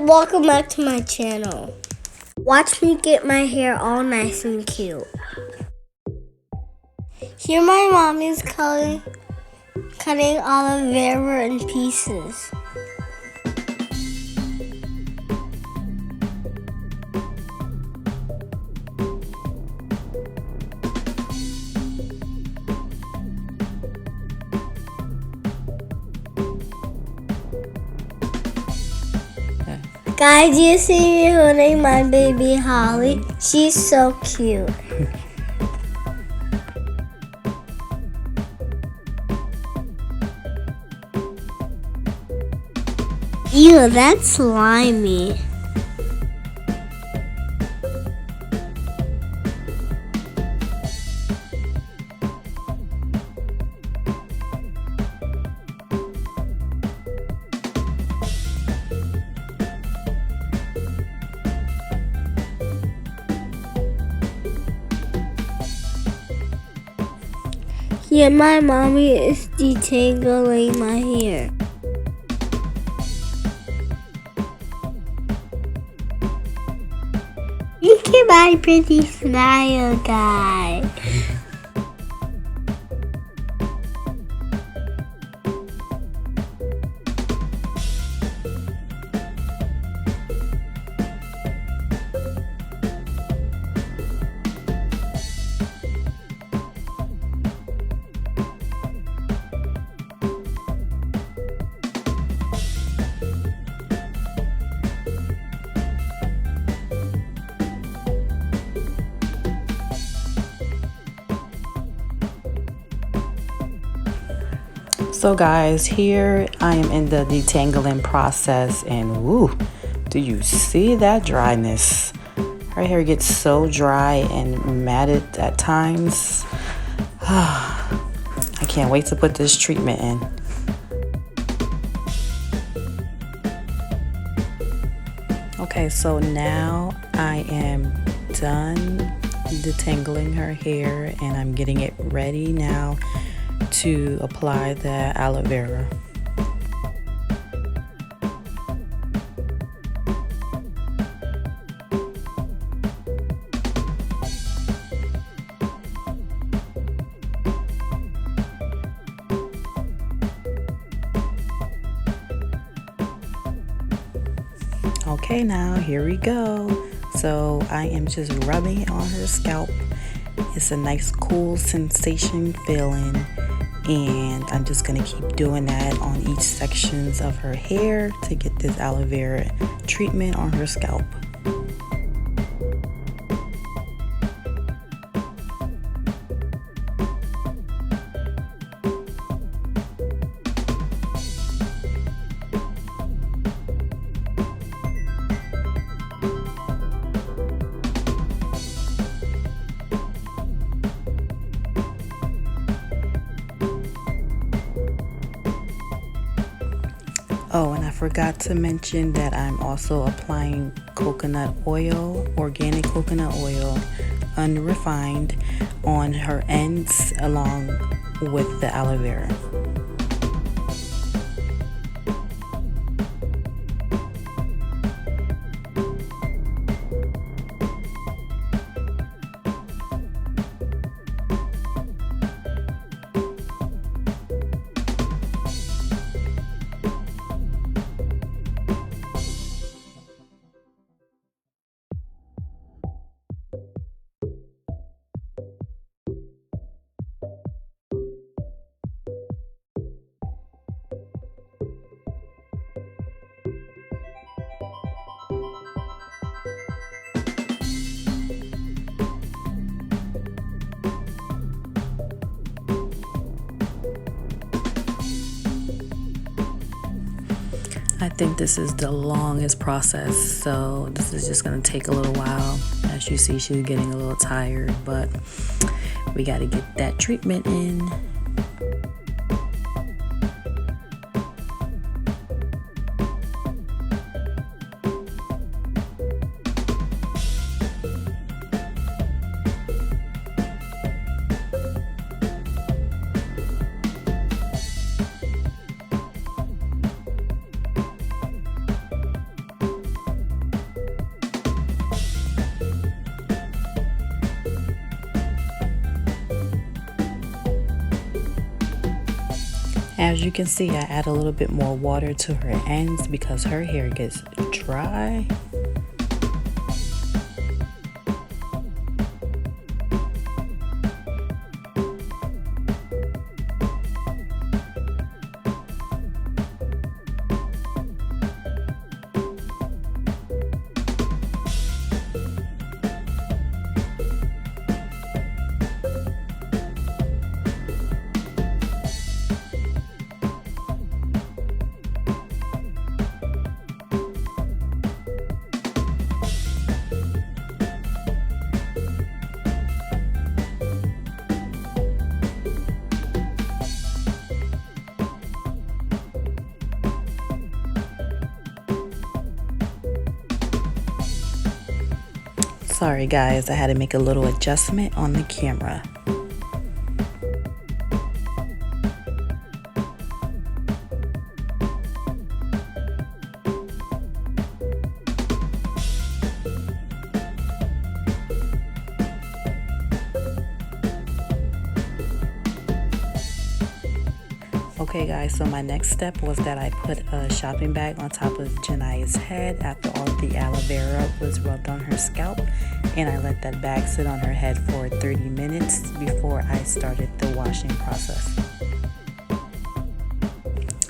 Welcome back to my channel. Watch me get my hair all nice and cute. Here my mom is cutting aloe vera in pieces. Guys, you see me holding my baby Holly? She's so cute. Ew, that's slimy. Here my mommy is detangling my hair. Look at my pretty smile, guys. So guys, here I am in the detangling process, and woo, do you see that dryness? Her hair gets so dry and matted at times. I can't wait to put this treatment in. Okay, so now I am done detangling her hair and I'm getting it ready now to apply the aloe vera. Okay, now here we go. So I am just rubbing it on her scalp. It's a nice cool sensation feeling, and I'm just gonna keep doing that on each sections of her hair to get this aloe vera treatment on her scalp. Oh, and I forgot to mention that I'm also applying coconut oil, organic coconut oil, unrefined, on her ends along with the aloe vera. I think this is the longest process, so this is just going to take a little while. As you see, she's getting a little tired, but we got to get that treatment in. As you can see, I add a little bit more water to her ends because her hair gets dry. Sorry guys, I had to make a little adjustment on the camera. Okay guys, so my next step was that I put a shopping bag on top of Janiyah's head after all of the aloe vera was rubbed on her scalp, and I let that bag sit on her head for 30 minutes before I started the washing process.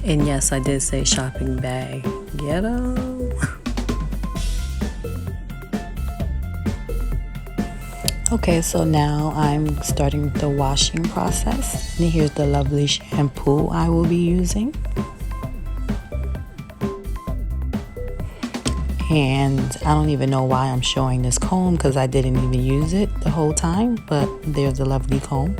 And yes, I did say shopping bag. Ghetto. Okay, so now I'm starting the washing process, and here's the lovely shampoo I will be using. And I don't even know why I'm showing this comb because I didn't even use it the whole time, but there's a lovely comb.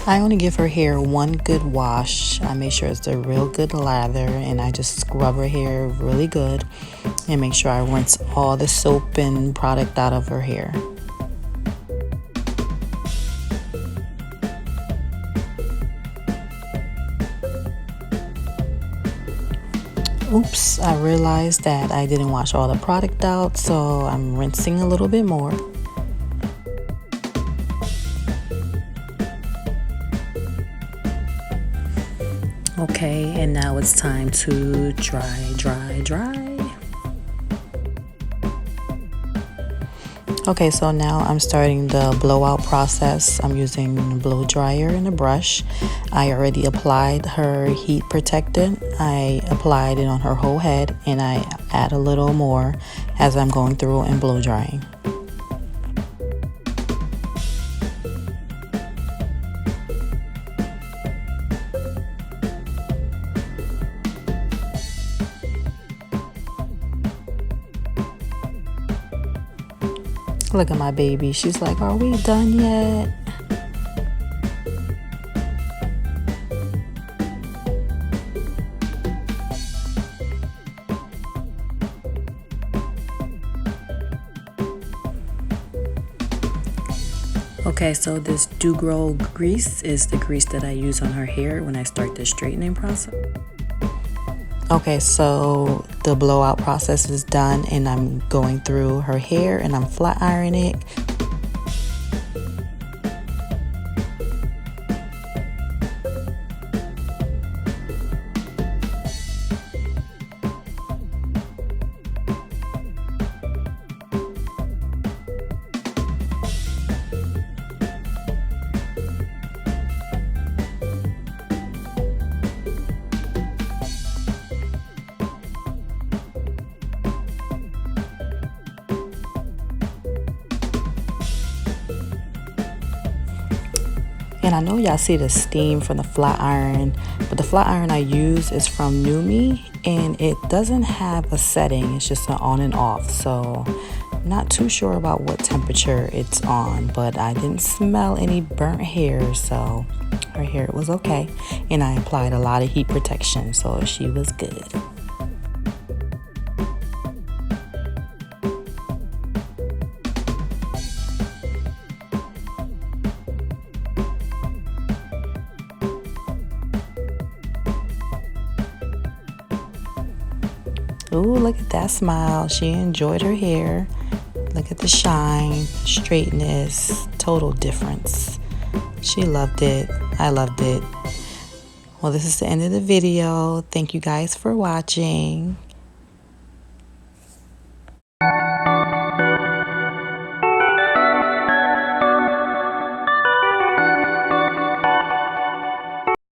I only give her hair one good wash. I make sure it's a real good lather, and I just scrub her hair really good and make sure I rinse all the soap and product out of her hair. Oops, I realized that I didn't wash all the product out, so I'm rinsing a little bit more. Okay, and now it's time to dry. Okay, so now I'm starting the blowout process. I'm using a blow dryer and a brush. I already applied her heat protectant. I applied it on her whole head, and I add a little more as I'm going through and blow drying. Look at my baby. She's like, are we done yet? Okay, so this Do Grow grease is the grease that I use on her hair when I start the straightening process. Okay, so the blowout process is done, and I'm going through her hair and I'm flat ironing it. And I know y'all see the steam from the flat iron, but the flat iron I use is from Numi, and it doesn't have a setting. It's just an on and off. So not too sure about what temperature it's on, but I didn't smell any burnt hair, so her hair was okay. And I applied a lot of heat protection, so she was good. Ooh, look at that smile. She enjoyed her hair. Look at the shine, straightness, total difference. She loved it. I loved it. Well, this is the end of the video. Thank you guys for watching.